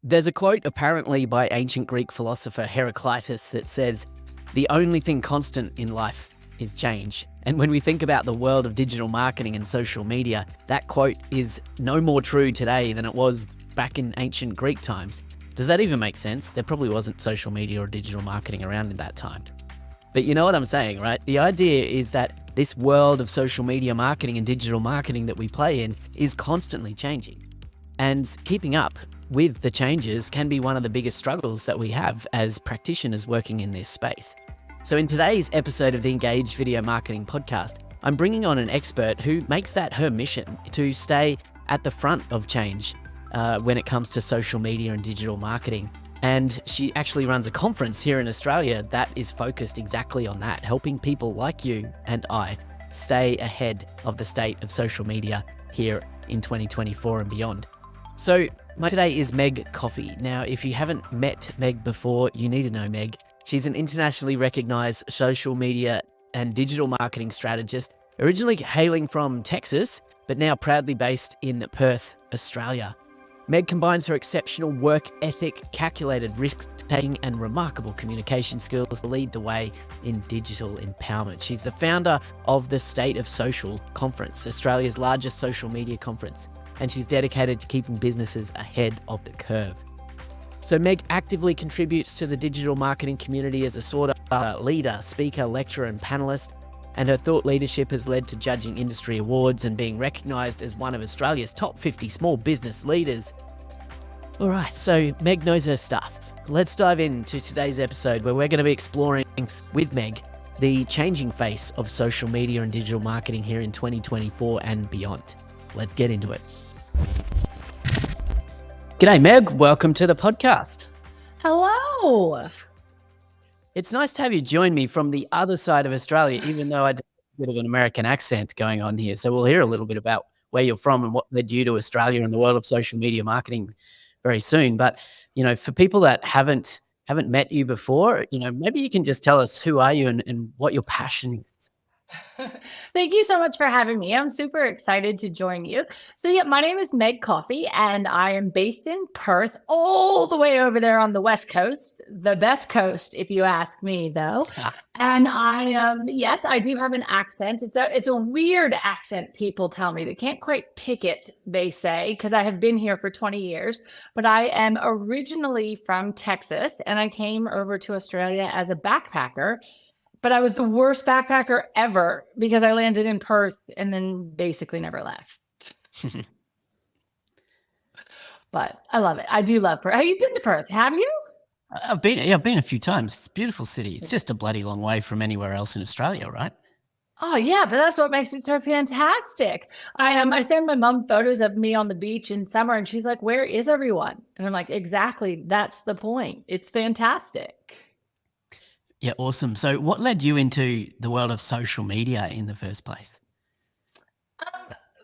There's a quote apparently by ancient Greek philosopher Heraclitus that says, "The only thing constant in life is change." And when we think about the world of digital marketing and social media, that quote is no more true today than it was back in ancient Greek times. Does that even make sense? There probably wasn't social media or digital marketing around in that time. But you know what I'm saying, right? The idea is that this world of social media marketing and digital marketing that we play in is constantly changing. And keeping up with the changes can be one of the biggest struggles that we have as practitioners working in this space. So in today's episode of the Engaged Video Marketing Podcast, I'm bringing on an expert who makes that her mission to stay at the front of change when it comes to social media and digital marketing. And she actually runs a conference here in Australia that is focused exactly on that, helping people like you and I stay ahead of the state of social media here in 2024 and beyond. So today is Meg Coffey. Now, if you haven't met Meg before, you need to know Meg. She's an internationally recognized social media and digital marketing strategist, originally hailing from Texas, but now proudly based in Perth, Australia. Meg combines her exceptional work ethic, calculated risk-taking, and remarkable communication skills to lead the way in digital empowerment. She's the founder of the State of Social Conference, Australia's largest social media conference, and she's dedicated to keeping businesses ahead of the curve. So Meg actively contributes to the digital marketing community as a sort of leader, speaker, lecturer, and panelist, and her thought leadership has led to judging industry awards and being recognised as one of Australia's top 50 small business leaders. All right, so Meg knows her stuff. Let's dive into today's episode where we're going to be exploring with Meg the changing face of social media and digital marketing here in 2024 and beyond. Let's get into it. G'day, Meg. Welcome to the podcast. Hello. It's nice to have you join me from the other side of Australia, even though I have a bit of an American accent going on here. So we'll hear a little bit about where you're from and what led you to Australia and the world of social media marketing very soon. But, you know, for people that haven't met you before, you know, maybe you can just tell us who are you and what your passion is. Thank you so much for having me. I'm super excited to join you. So yeah, my name is Meg Coffey and I am based in Perth, all the way over there on the West Coast, the best coast, if you ask me though. And yes, I do have an accent. It's a weird accent, people tell me. They can't quite pick it, they say, because I have been here for 20 years. But I am originally from Texas and I came over to Australia as a backpacker. But I was the worst backpacker ever because I landed in Perth and then basically never left. But I love it. I do love Perth. Have you been to Perth? Have you? I've been a few times. It's a beautiful city. It's just a bloody long way from anywhere else in Australia, right? Oh yeah, but that's what makes it so fantastic. I send my mom photos of me on the beach in summer and she's like, "Where is everyone?" And I'm like, "Exactly, that's the point. It's fantastic." Yeah, awesome. So what led you into the world of social media in the first place?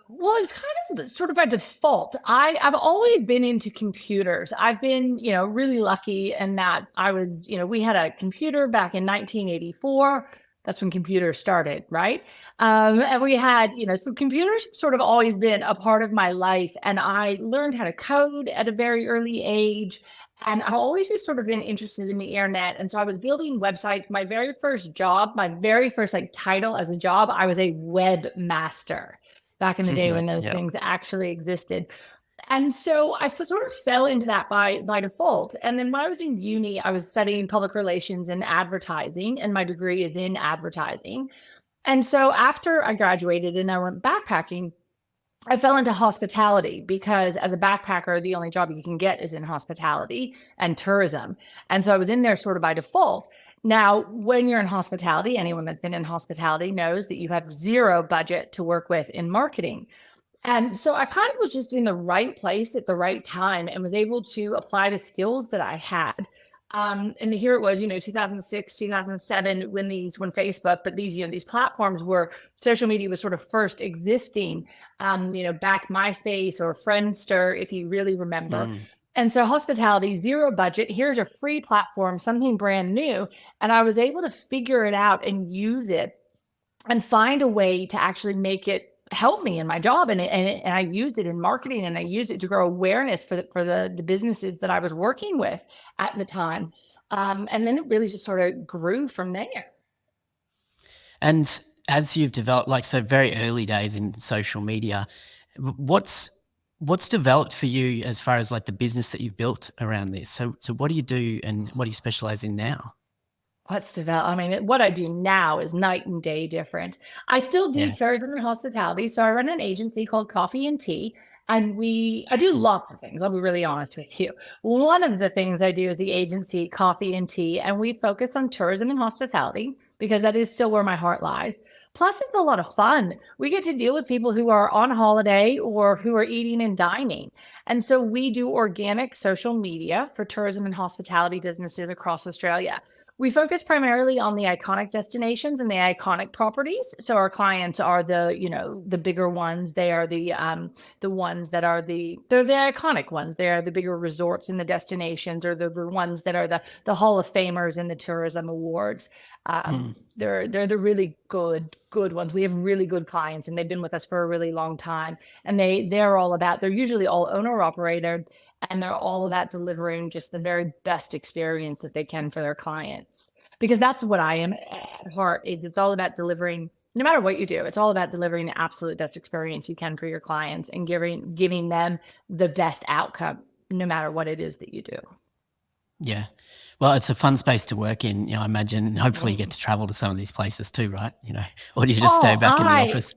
Well, it's kind of sort of by default. I've always been into computers. I've been, really lucky in that I was, we had a computer back in 1984. That's when computers started, right? And we had, so computers sort of always been a part of my life. And I learned how to code at a very early age. And I've always just sort of been interested in the internet. And so I was building websites. My very first job, my very first title as a job, I was a webmaster back in the day when those things actually existed. And so I sort of fell into that by default. And then when I was in uni, I was studying public relations and advertising, and my degree is in advertising. And so after I graduated and I went backpacking, I fell into hospitality because as a backpacker, the only job you can get is in hospitality and tourism. And so I was in there sort of by default. Now, when you're in hospitality, anyone that's been in hospitality knows that you have zero budget to work with in marketing. And so I kind of was just in the right place at the right time and was able to apply the skills that I had. And here it was, 2006, 2007, when Facebook, but these platforms were, social media was sort of first existing, back MySpace or Friendster, if you really remember. And so hospitality, zero budget, here's a free platform, something brand new. And I was able to figure it out and use it and find a way to actually make it helped me in my job, and I used it in marketing, and I used it to grow awareness for the businesses that I was working with at the time. And then it really just sort of grew from there. And as you've developed, like, so very early days in social media, what's developed for you as far as like the business that you've built around this? So what do you do and what do you specialize in now? What's developed? I mean, what I do now is night and day different. I still do Yeah. tourism and hospitality. So I run an agency called Coffee and Tea. And I do lots of things. I'll be really honest with you. One of the things I do is the agency Coffee and Tea, and we focus on tourism and hospitality because that is still where my heart lies. Plus, it's a lot of fun. We get to deal with people who are on holiday or who are eating and dining. And so we do organic social media for tourism and hospitality businesses across Australia. We focus primarily on the iconic destinations and the iconic properties. So our clients are the bigger ones. They are the ones that are they're the iconic ones. They are the bigger resorts and the destinations, or the ones that are the Hall of Famers and the tourism awards. Mm. They're the really good ones. We have really good clients, and they've been with us for a really long time. And they're usually all owner operated, and they're all about delivering just the very best experience that they can for their clients. Because that's what I am at heart, is it's all about delivering, no matter what you do, it's all about delivering the absolute best experience you can for your clients and giving them the best outcome, no matter what it is that you do. Yeah. Well, it's a fun space to work in. I imagine hopefully you get to travel to some of these places too, right? Or do you just stay Oh, back in the office?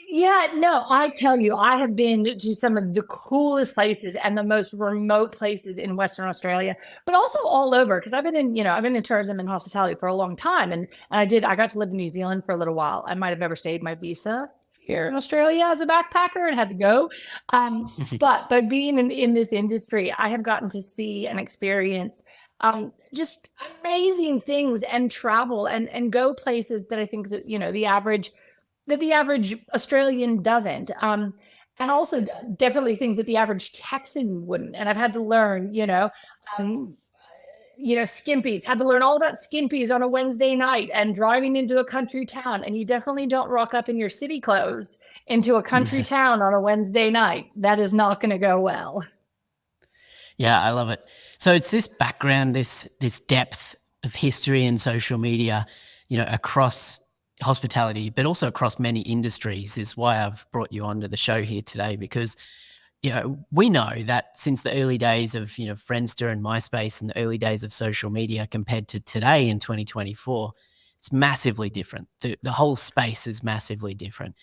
yeah, no, I tell you, I have been to some of the coolest places and the most remote places in Western Australia, but also all over. Because I've been in tourism and hospitality for a long time, and I got to live in New Zealand for a little while. I might have overstayed my visa here in Australia as a backpacker and had to go. But being in this industry, I have gotten to see and experience just amazing things and travel and go places that I think that the average Australian doesn't. And also definitely things that the average Texan wouldn't. And I've had to learn, um, skimpies, had to learn all about skimpies on a Wednesday night and driving into a country town. And you definitely don't rock up in your city clothes into a country town on a Wednesday night. That is not going to go well. Yeah, I love it. So it's this background, this depth of history and social media, across hospitality, but also across many industries is why I've brought you onto the show here today, because we know that since the early days of, Friendster and MySpace and the early days of social media compared to today in 2024, it's massively different. The whole space is massively different.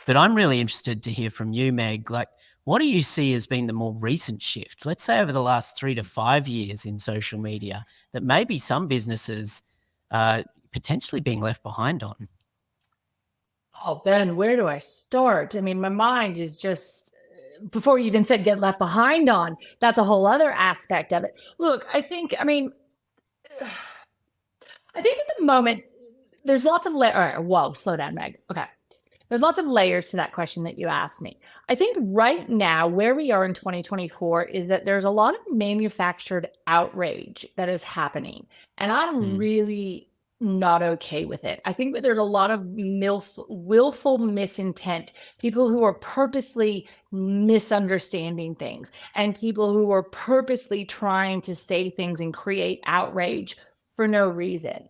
But I'm really interested to hear from you, Meg. Like, what do you see as being the more recent shift, let's say over the last 3 to 5 years in social media, that maybe some businesses are potentially being left behind on? Oh, Ben, where do I start? I mean, my mind is just, before you even said get left behind on, that's a whole other aspect of it. Look, I think at the moment, there's lots of, all right, whoa, slow down, Meg. Okay. There's lots of layers to that question that you asked me. I think right now, where we are in 2024, is that there's a lot of manufactured outrage that is happening. And I'm Mm, really not okay with it. I think that there's a lot of willful misintent, people who are purposely misunderstanding things, and people who are purposely trying to say things and create outrage for no reason.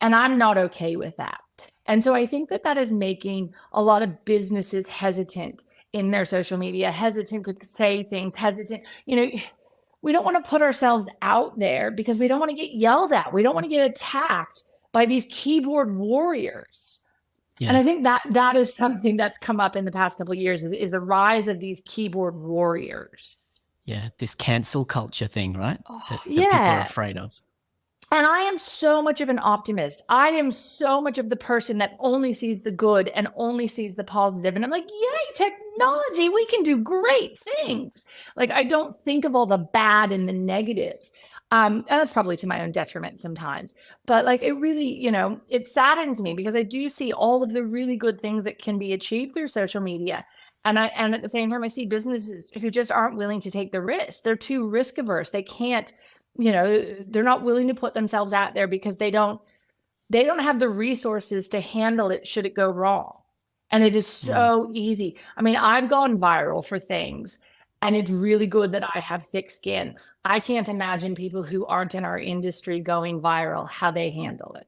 And I'm not okay with that. And so I think that that is making a lot of businesses hesitant in their social media, hesitant to say things, hesitant. We don't want to put ourselves out there because we don't want to get yelled at. We don't want to get attacked by these keyboard warriors. And yeah. I think that that is something that's come up in the past couple of years, is the rise of these keyboard warriors. Yeah, this cancel culture thing, right? Oh, That people are yeah. afraid of. And I am so much of an optimist. I am so much of the person that only sees the good and only sees the positive. And I'm like, yay, technology, we can do great things. Like, I don't think of all the bad and the negative. And that's probably to my own detriment sometimes. But like, it really, it saddens me because I do see all of the really good things that can be achieved through social media. And at the same time, I see businesses who just aren't willing to take the risk. They're too risk averse. They can't, they're not willing to put themselves out there because they don't have the resources to handle it should it go wrong. And it is Mm. so easy. I mean, I've gone viral for things, and it's really good that I have thick skin. I can't imagine people who aren't in our industry going viral, how they handle it.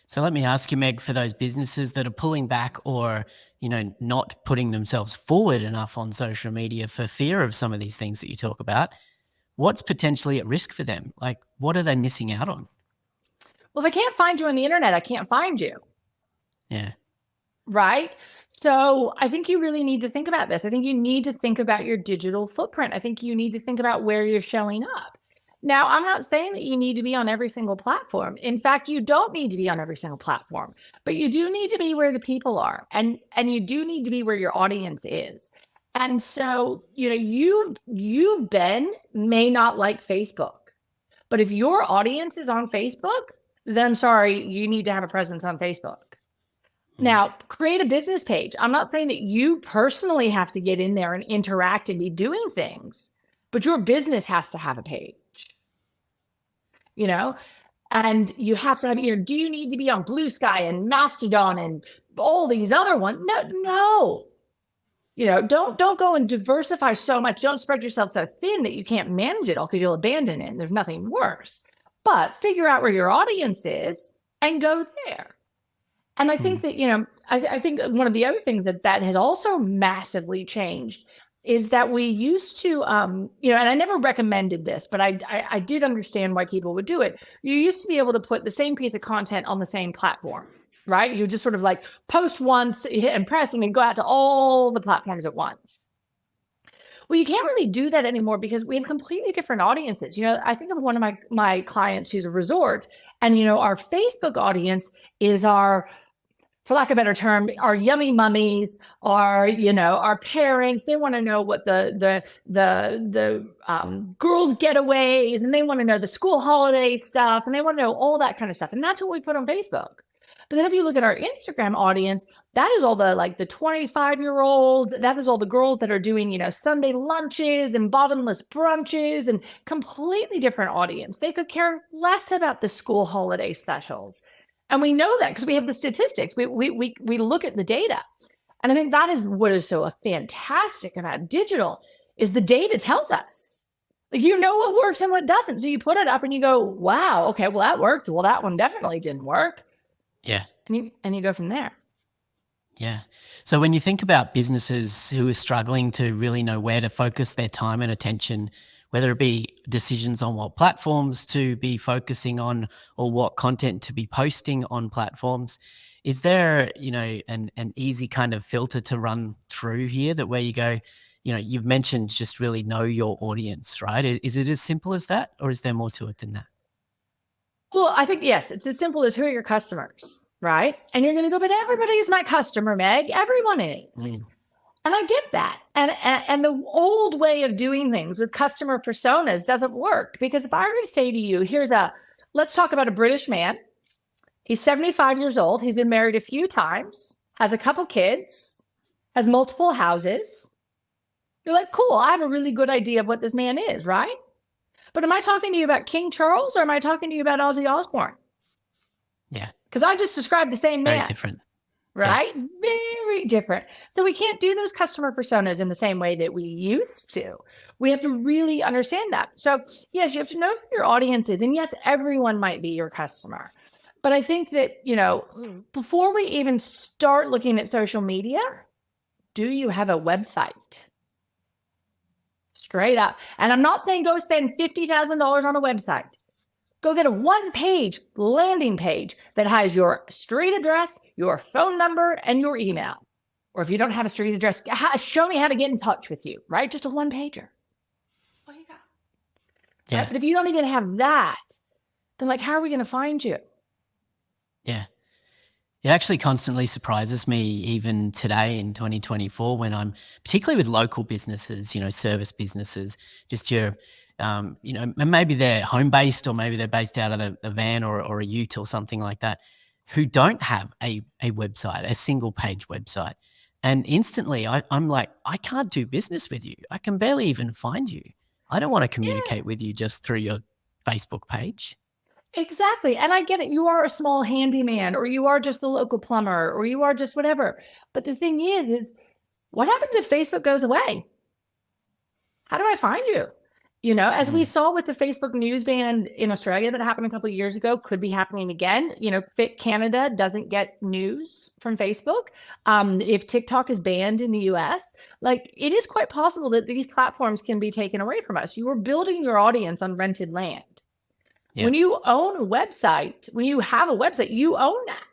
So let me ask you, Meg, for those businesses that are pulling back or, not putting themselves forward enough on social media for fear of some of these things that you talk about, what's potentially at risk for them? Like, what are they missing out on? Well, if I can't find you on the internet, I can't find you. Yeah. Right? So I think you really need to think about this. I think you need to think about your digital footprint. I think you need to think about where you're showing up. Now, I'm not saying that you need to be on every single platform. In fact, you don't need to be on every single platform, but you do need to be where the people are, and you do need to be where your audience is. And so, you Ben may not like Facebook, but if your audience is on Facebook, then sorry, you need to have a presence on Facebook. Mm. Now, create a business page. I'm not saying that you personally have to get in there and interact and be doing things, but your business has to have a page, you know? And you have to have, do you need to be on Blue Sky and Mastodon and all these other ones? No, no. Don't go and diversify so much. Don't spread yourself so thin that you can't manage it all because you'll abandon it. And there's nothing worse. But figure out where your audience is and go there. And I think Mm. that, I think one of the other things that has also massively changed is that we used to, and I never recommended this, but I did understand why people would do it. You used to be able to put the same piece of content on the same platform, right? You just sort of like post once, hit and press, and then go out to all the platforms at once. Well, you can't really do that anymore because we have completely different audiences. I think of one of my clients who's a resort, and our Facebook audience is our, for lack of a better term, our yummy mummies, our parents. They want to know what the girls' getaways, and they want to know the school holiday stuff, and they want to know all that kind of stuff. And that's what we put on Facebook. But then if you look at our Instagram audience, that is all the 25-year-olds. That is all the girls that are doing, Sunday lunches and bottomless brunches, and completely different audience. They could care less about the school holiday specials. And we know that because we have the statistics. We look at the data. And I think that is what is so fantastic about digital is the data tells us. Like, what works and what doesn't. So you put it up and you go, wow, okay, well, that worked. Well, that one definitely didn't work. Yeah. And you go from there. Yeah. So when you think about businesses who are struggling to really know where to focus their time and attention, whether it be decisions on what platforms to be focusing on or what content to be posting on platforms, is there, an easy kind of filter to run through here that where you go, you've mentioned just really know your audience, right? Is it as simple as that, or is there more to it than that? Well, I think, yes, it's as simple as who are your customers, right? And you're going to go, but everybody's my customer, Meg. Everyone is. Mm. And I get that. And the old way of doing things with customer personas doesn't work, because if I were to say to you, let's talk about a British man. He's 75 years old. He's been married a few times, has a couple kids, has multiple houses. You're like, cool, I have a really good idea of what this man is, right? But am I talking to you about King Charles, or am I talking to you about Ozzy Osbourne? Yeah. Because I just described the same man. Very different. Right? Yeah. Very different. So we can't do those customer personas in the same way that we used to. We have to really understand that. So yes, you have to know who your audience is. And yes, everyone might be your customer. But I think that, before we even start looking at social media, do you have a website? Straight up. And I'm not saying go spend $50,000 on a website. Go get a one-page landing page that has your street address, your phone number, and your email. Or if you don't have a street address, show me how to get in touch with you, right? Just a one-pager. What you got? Yeah. Right? But if you don't even have that, then how are we going to find you? Yeah. It actually constantly surprises me even today in 2024 when I'm particularly with local businesses, service businesses, just your, maybe they're home based or maybe they're based out of a van or a ute or something like that, who don't have a website, a single page website. And instantly I'm like, I can't do business with you. I can barely even find you. I don't want to communicate with you just through your Facebook page. Exactly. And I get it. You are a small handyman, or you are just the local plumber, or you are just whatever. But the thing is what happens if Facebook goes away? How do I find you? You know, as we saw with the Facebook news ban in Australia that happened a couple of years ago, could be happening again. You know, Canada doesn't get news from Facebook. If TikTok is banned in the US, like it is quite possible that these platforms can be taken away from us. You are building your audience on rented land. Yeah. When you own a website, when you have a website, you own that.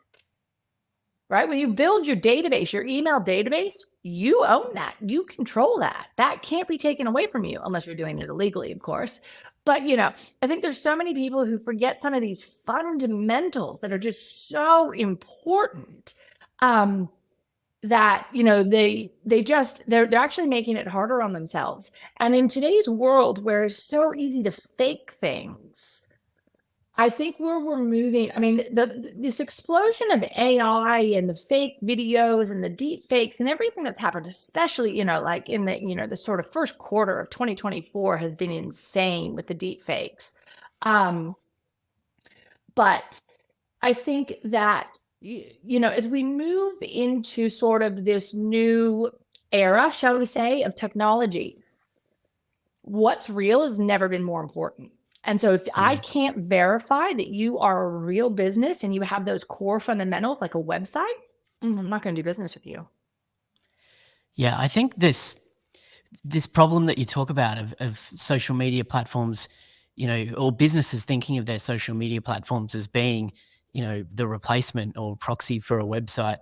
Right? When you build your database, your email database, you own that. You control that. That can't be taken away from you unless you're doing it illegally, of course. But, you know, I think there's so many people who forget some of these fundamentals that are just so important. That, you know, they're actually making it harder on themselves. And in today's world where it's so easy to fake things, I think where we're moving, I mean, this explosion of AI and the fake videos and the deep fakes and everything that's happened, especially, you know, like in the, you know, the sort of first quarter of 2024 has been insane with the deep fakes. But I think that, you know, as we move into sort of this new era, shall we say, of technology, what's real has never been more important. And so if I can't verify that you are a real business and you have those core fundamentals like a website, I'm not going to do business with you. Yeah, I think this problem that you talk about of social media platforms, you know, or businesses thinking of their social media platforms as being, you know, the replacement or proxy for a website.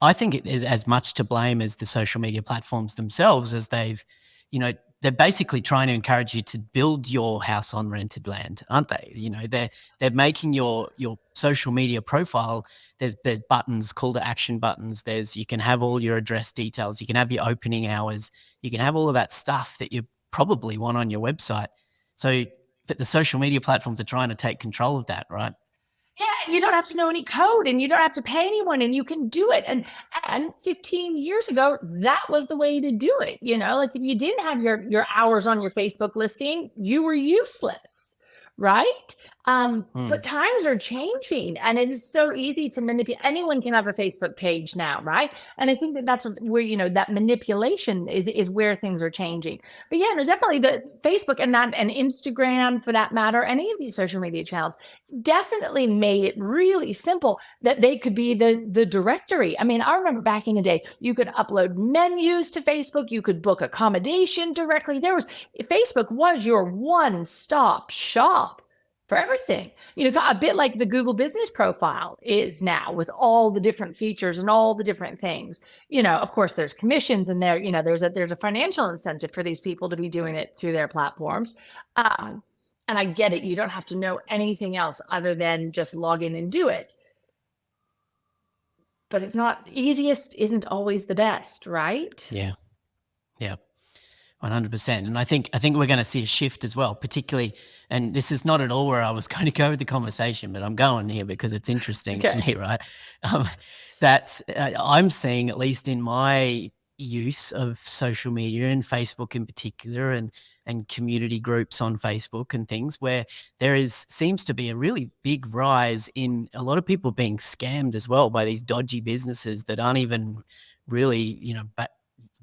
I think it is as much to blame as the social media platforms themselves, as they've, you know, they're basically trying to encourage you to build your house on rented land, aren't they? You know, they're making your social media profile. There's buttons, call to action buttons. You can have all your address details. You can have your opening hours. You can have all of that stuff that you probably want on your website. So, but the social media platforms are trying to take control of that, right? Yeah, and you don't have to know any code and you don't have to pay anyone and you can do it. And 15 years ago, that was the way to do it. You know, like if you didn't have your hours on your Facebook listing, you were useless, right? But times are changing and it is so easy to manipulate. Anyone can have a Facebook page now, right? And I think that that's where, you know, that manipulation is where things are changing. But yeah, no, definitely the Facebook and Instagram for that matter, any of these social media channels definitely made it really simple that they could be the directory. I mean, I remember back in the day, you could upload menus to Facebook, you could book accommodation directly. Facebook was your one-stop shop for everything. You know, a bit like the Google Business Profile is now with all the different features and all the different things. You know, of course, there's commissions and there, you know, there's a financial incentive for these people to be doing it through their platforms. And I get it. You don't have to know anything else other than just log in and do it. But it's not easiest isn't always the best, right? Yeah. Yeah. 100%. And I think we're going to see a shift as well, particularly, and this is not at all where I was going to go with the conversation, but I'm going here because it's interesting to me, right? That I'm seeing, at least in my use of social media and Facebook in particular, and community groups on Facebook and things, where seems to be a really big rise in a lot of people being scammed as well by these dodgy businesses that aren't even really, you know,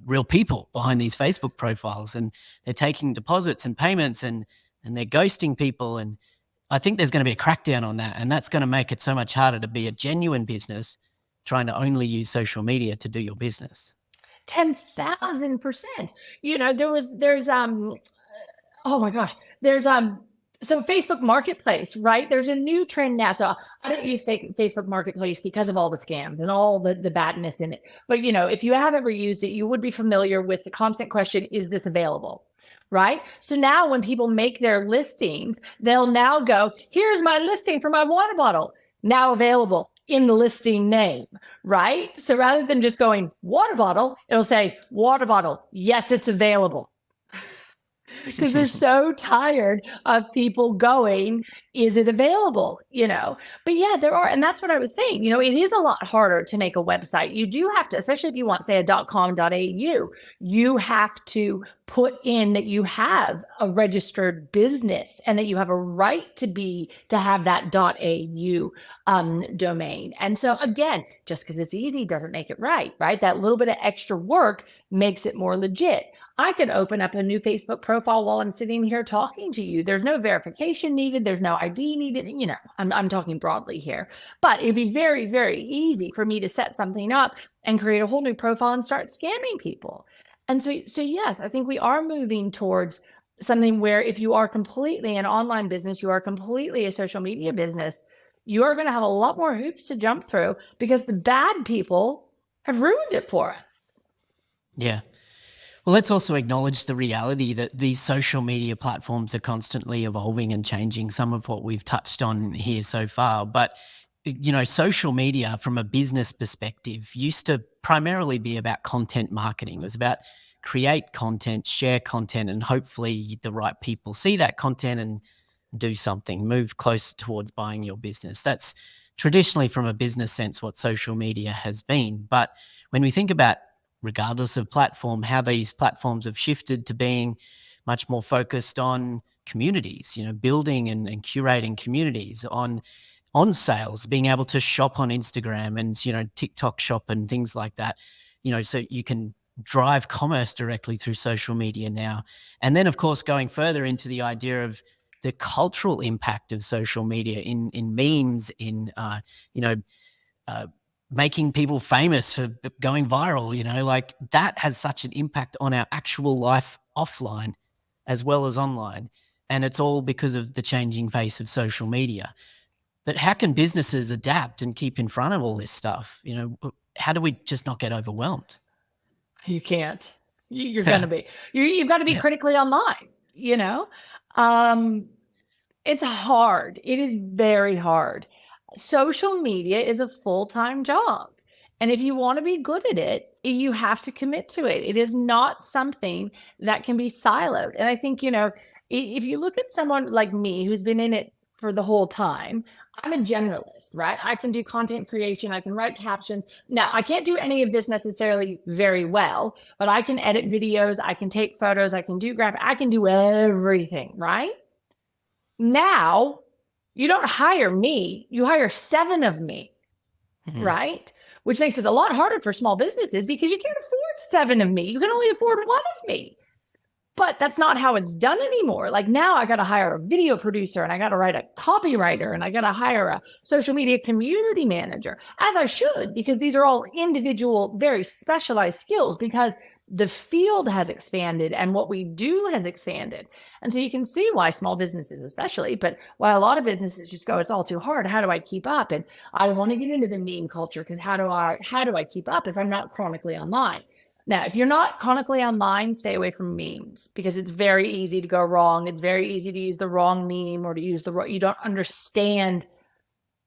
real people behind these Facebook profiles, and they're taking deposits and payments and they're ghosting people. And I think there's going to be a crackdown on that, and that's going to make it so much harder to be a genuine business trying to only use social media to do your business. 10,000%. You know, oh my gosh, so Facebook Marketplace, right? There's a new trend now. So I don't use Facebook Marketplace because of all the scams and all the badness in it. But you know, if you have ever used it, you would be familiar with the constant question, is this available? Right? So now when people make their listings, they'll now go, here's my listing for my water bottle, now available in the listing name, right? So rather than just going water bottle, it'll say water bottle, yes, it's available. because they're so tired of people going, is it available? But yeah, there are, and that's what I was saying. It is a lot harder to make a website. You do have to, especially if you want, say, a .com.au, you have to put in that you have a registered business and that you have a right to have that .au domain. And so again, just because it's easy doesn't make it right? That little bit of extra work makes it more legit. I can open up a new Facebook profile while I'm sitting here talking to you. There's no verification needed. There's no ID needed. I'm talking broadly here, but it'd be very, very easy for me to set something up and create a whole new profile and start scamming people. And so yes, I think we are moving towards something where if you are completely an online business, you are completely a social media business, you are going to have a lot more hoops to jump through because the bad people have ruined it for us. Yeah. Well, let's also acknowledge the reality that these social media platforms are constantly evolving and changing, some of what we've touched on here so far. But, social media from a business perspective used to primarily be about content marketing. It was about create content, share content, and hopefully the right people see that content and do something, move closer towards buying your business. That's traditionally, from a business sense, what social media has been. But when we think about, regardless of platform, how these platforms have shifted to being much more focused on communities, building and curating communities, on sales, being able to shop on Instagram and, TikTok shop and things like that, so you can drive commerce directly through social media now. And then, of course, going further into the idea of the cultural impact of social media in memes, in, making people famous for going viral, like that has such an impact on our actual life offline as well as online. And it's all because of the changing face of social media. But how can businesses adapt and keep in front of all this stuff? How do we just not get overwhelmed? You can't. You're going to be. You've got to be critically online. It's hard. It is very hard. Social media is a full-time job. And if you want to be good at it, you have to commit to it. It is not something that can be siloed. And I think, if you look at someone like me who's been in it for the whole time, I'm a generalist, right? I can do content creation. I can write captions. Now, I can't do any of this necessarily very well, but I can edit videos. I can take photos. I can do I can do everything, right? Now, you don't hire me, you hire 7 of me, right? Which makes it a lot harder for small businesses because you can't afford 7 of me. You can only afford 1 of me. But that's not how it's done anymore. Like now I got to hire a video producer and I got to write a copywriter and I got to hire a social media community manager, as I should, because these are all individual, very specialized skills because the field has expanded and what we do has expanded. And so you can see why small businesses, especially, but why a lot of businesses just go, it's all too hard. How do I keep up? And I don't want to get into the meme culture because how do I keep up if I'm not chronically online? Now, if you're not chronically online, stay away from memes because it's very easy to go wrong. It's very easy to use the wrong meme or to use you don't understand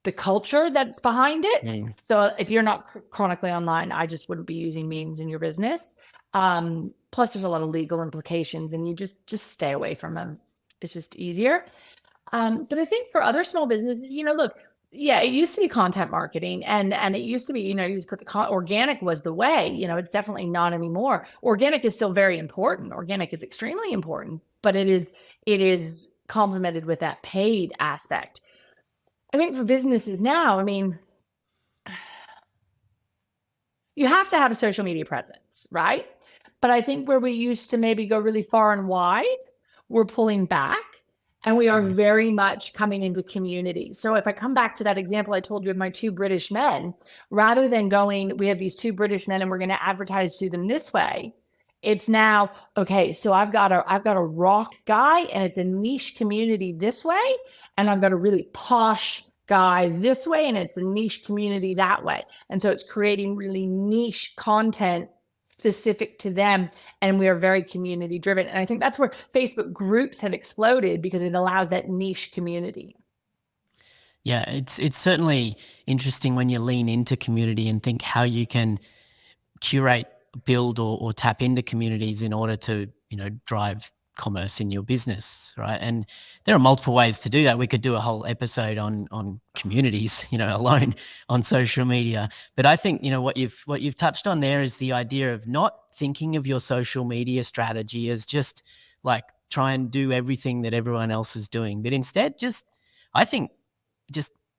the culture that's behind it. So if you're not chronically online, I just wouldn't be using memes in your business. Plus there's a lot of legal implications and you just stay away from them. It's just easier. But I think for other small businesses, look, yeah, it used to be content marketing and it used to be, you just put organic was the way, it's definitely not anymore. Organic is still very important. Organic is extremely important, but it is complemented with that paid aspect. I think for businesses now, you have to have a social media presence, right? But I think where we used to maybe go really far and wide, we're pulling back. And we are very much coming into community. So if I come back to that example I told you of my 2 British men, rather than going, we have these 2 British men and we're going to advertise to them this way, it's now, okay, so I've got a rock guy and it's a niche community this way, and I've got a really posh guy this way and it's a niche community that way. And so it's creating really niche content specific to them, and we are very community driven. And I think that's where Facebook groups have exploded because it allows that niche community. Yeah, it's certainly interesting when you lean into community and think how you can curate, build or tap into communities in order to, drive commerce in your business, right? And there are multiple ways to do that. We could do a whole episode on communities, alone on social media. But I think, what you've touched on there is the idea of not thinking of your social media strategy as just like try and do everything that everyone else is doing, but instead just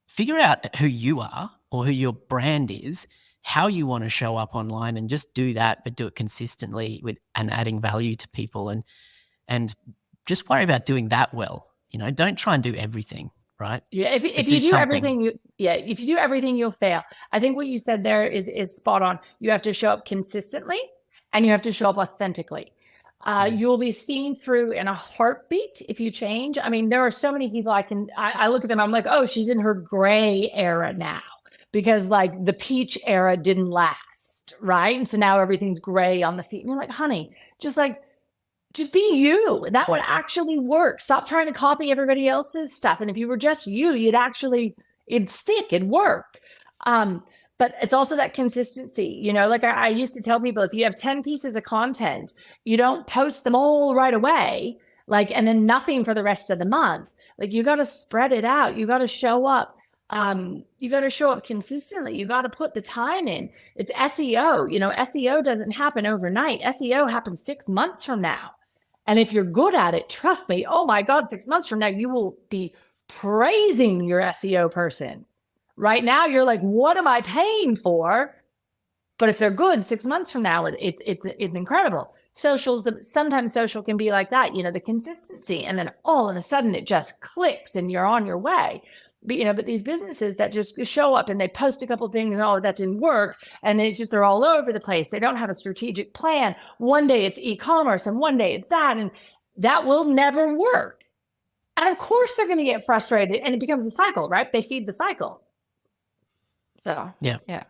figure out who you are or who your brand is, how you want to show up online, and just do that, but do it consistently and adding value to people, and just worry about doing that well. Don't try and do everything, right? Yeah, if you do everything, if you do everything, you'll fail. I think what you said there is spot on. You have to show up consistently, and you have to show up authentically. You'll be seen through in a heartbeat if you change. I mean, there are so many people I look at them, I'm like, oh, she's in her gray era now, because like the peach era didn't last, right? And so now everything's gray on the feet. And you're like, honey, just be you. That would actually work. Stop trying to copy everybody else's stuff. And if you were just you, it'd stick, it'd work. But it's also that consistency, like I used to tell people, if you have 10 pieces of content, you don't post them all right away, and then nothing for the rest of the month. Like you got to spread it out. You got to show up. You got to show up consistently. You got to put the time in. It's SEO. SEO doesn't happen overnight. SEO happens 6 months from now. And if you're good at it, trust me, oh my God, 6 months from now, you will be praising your SEO person. Right now, you're like, what am I paying for? But if they're good, 6 months from now, it's incredible. Sometimes social can be like that, the consistency, and then all of a sudden it just clicks and you're on your way. But these businesses that just show up and they post a couple things and that didn't work, and they're all over the place. They don't have a strategic plan. One day it's e-commerce and one day it's that, and that will never work. And of course they're going to get frustrated, and it becomes a cycle, right? They feed the cycle. So yeah.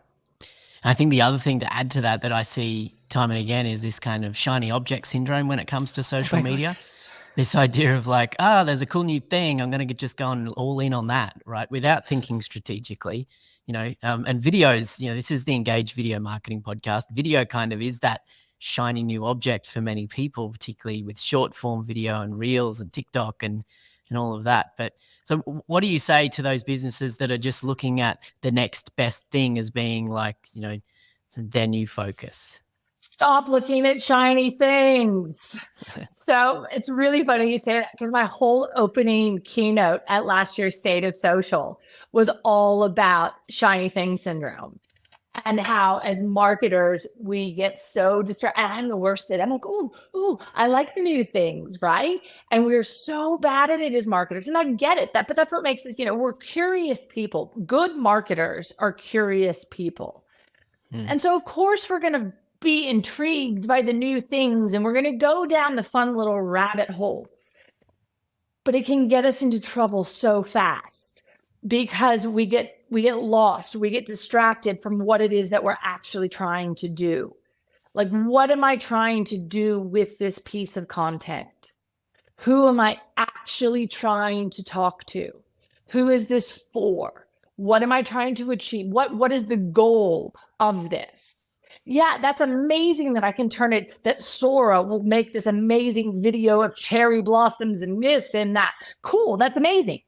I think the other thing to add to that I see time and again is this kind of shiny object syndrome when it comes to social media. Goodness. This idea of like, there's a cool new thing, I'm going to just go all in on that, right? Without thinking strategically, and videos, this is the Engaged Video Marketing Podcast. Video kind of is that shiny new object for many people, particularly with short form video and reels and TikTok and all of that. But so what do you say to those businesses that are just looking at the next best thing as being like, their new focus? Stop looking at shiny things. So it's really funny you say that, because my whole opening keynote at last year's State of Social was all about shiny thing syndrome, and how as marketers, we get so distracted. And I'm the worst at it. I'm like, ooh, I like the new things, right? And we're so bad at it as marketers. And I get it, but that's what makes us, we're curious people. Good marketers are curious people. And so of course we're going to be intrigued by the new things, and we're going to go down the fun little rabbit holes. But it can get us into trouble so fast, because we get lost, we get distracted from what it is that we're actually trying to do. Like, what am I trying to do with this piece of content? Who am I actually trying to talk to? Who is this for? What am I trying to achieve? What is the goal of this? Yeah, that's amazing that I can that Sora will make this amazing video of cherry blossoms and this and that. Cool, that's amazing.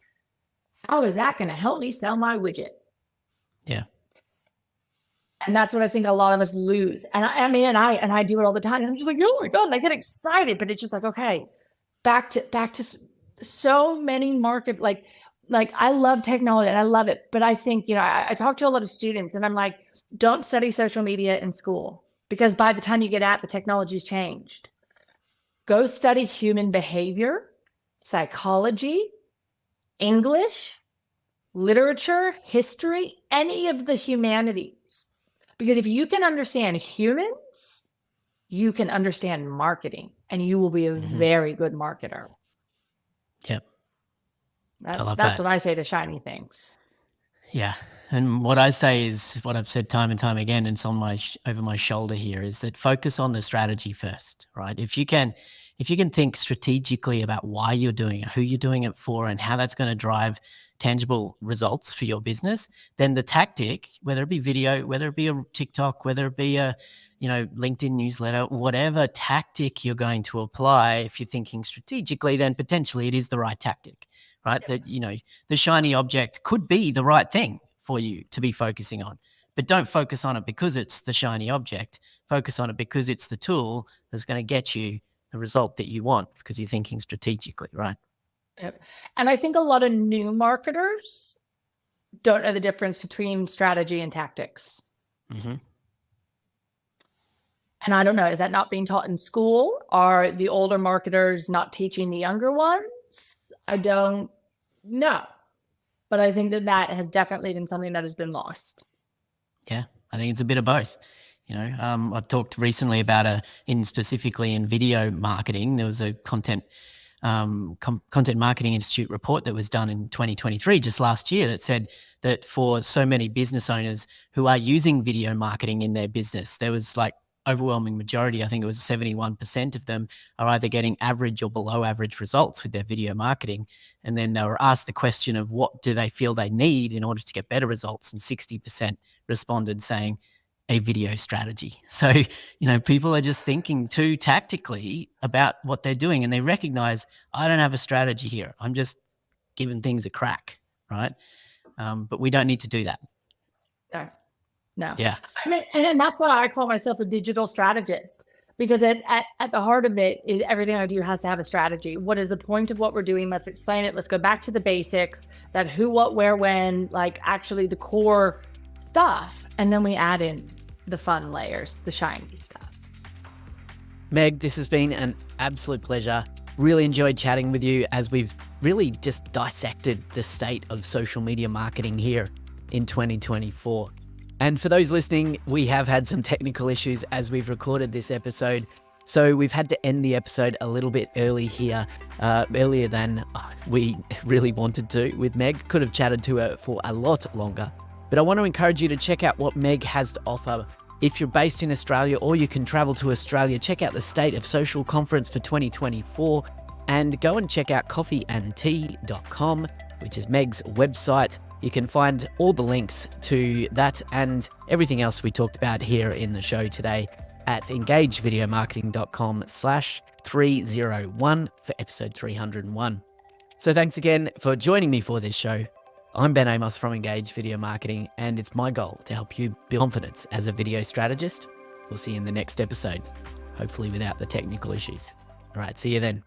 How is that going to help me sell my widget? Yeah. And that's what I think a lot of us lose. And I do it all the time. I'm just like, oh my God, and I get excited, but it's just like, okay, back to so many market, like I love technology and I love it. But I think, I talk to a lot of students and I'm like, don't study social media in school, because by the time you get out, the technology's changed. Go study human behavior, psychology, English, literature, history, any of the humanities. Because if you can understand humans, you can understand marketing, and you will be a very good marketer. Yep. That's what I say to shiny things. Yeah. And what I say is what I've said time and time again, and it's on over my shoulder here, is that focus on the strategy first, right? If you can if you can think strategically about why you're doing it, who you're doing it for, and how that's going to drive tangible results for your business, then the tactic, whether it be video, whether it be a TikTok, whether it be a LinkedIn newsletter, whatever tactic you're going to apply, if you're thinking strategically, then potentially it is the right tactic, right? That, the shiny object could be the right thing for you to be focusing on, but don't focus on it because it's the shiny object. Focus on it because it's the tool that's going to get you the result that you want, because you're thinking strategically, right? Yep. And I think a lot of new marketers don't know the difference between strategy and tactics. Mm-hmm. And I don't know, is that not being taught in school? Are the older marketers not teaching the younger ones? I don't know. But I think that has definitely been something that has been lost. Yeah, I think it's a bit of both. I talked recently about specifically in video marketing, there was a Content Marketing Institute report that was done in 2023, just last year, that said that for so many business owners who are using video marketing in their business, there was like overwhelming majority, I think it was 71% of them, are either getting average or below average results with their video marketing. And then they were asked the question of what do they feel they need in order to get better results, and 60% responded saying a video strategy. So, people are just thinking too tactically about what they're doing, and they recognize, I don't have a strategy here. I'm just giving things a crack, right? But we don't need to do that. No. Yeah. I mean, and that's why I call myself a digital strategist, because at the heart of it is everything I do has to have a strategy. What is the point of what we're doing? Let's explain it. Let's go back to the basics, that who, what, where, when, like actually the core stuff. And then we add in the fun layers, the shiny stuff. Meg, this has been an absolute pleasure. Really enjoyed chatting with you as we've really just dissected the state of social media marketing here in 2024. And for those listening, we have had some technical issues as we've recorded this episode. So we've had to end the episode a little bit early here, earlier than we really wanted to with Meg. Could have chatted to her for a lot longer. But I want to encourage you to check out what Meg has to offer. If you're based in Australia or you can travel to Australia, check out the State of Social Conference for 2024 and go and check out coffeeandtea.com, which is Meg's website. You can find all the links to that and everything else we talked about here in the show today at engagevideomarketing.com/301 for episode 301. So thanks again for joining me for this show. I'm Ben Amos from Engage Video Marketing, and it's my goal to help you build confidence as a video strategist. We'll see you in the next episode, hopefully without the technical issues. All right, see you then.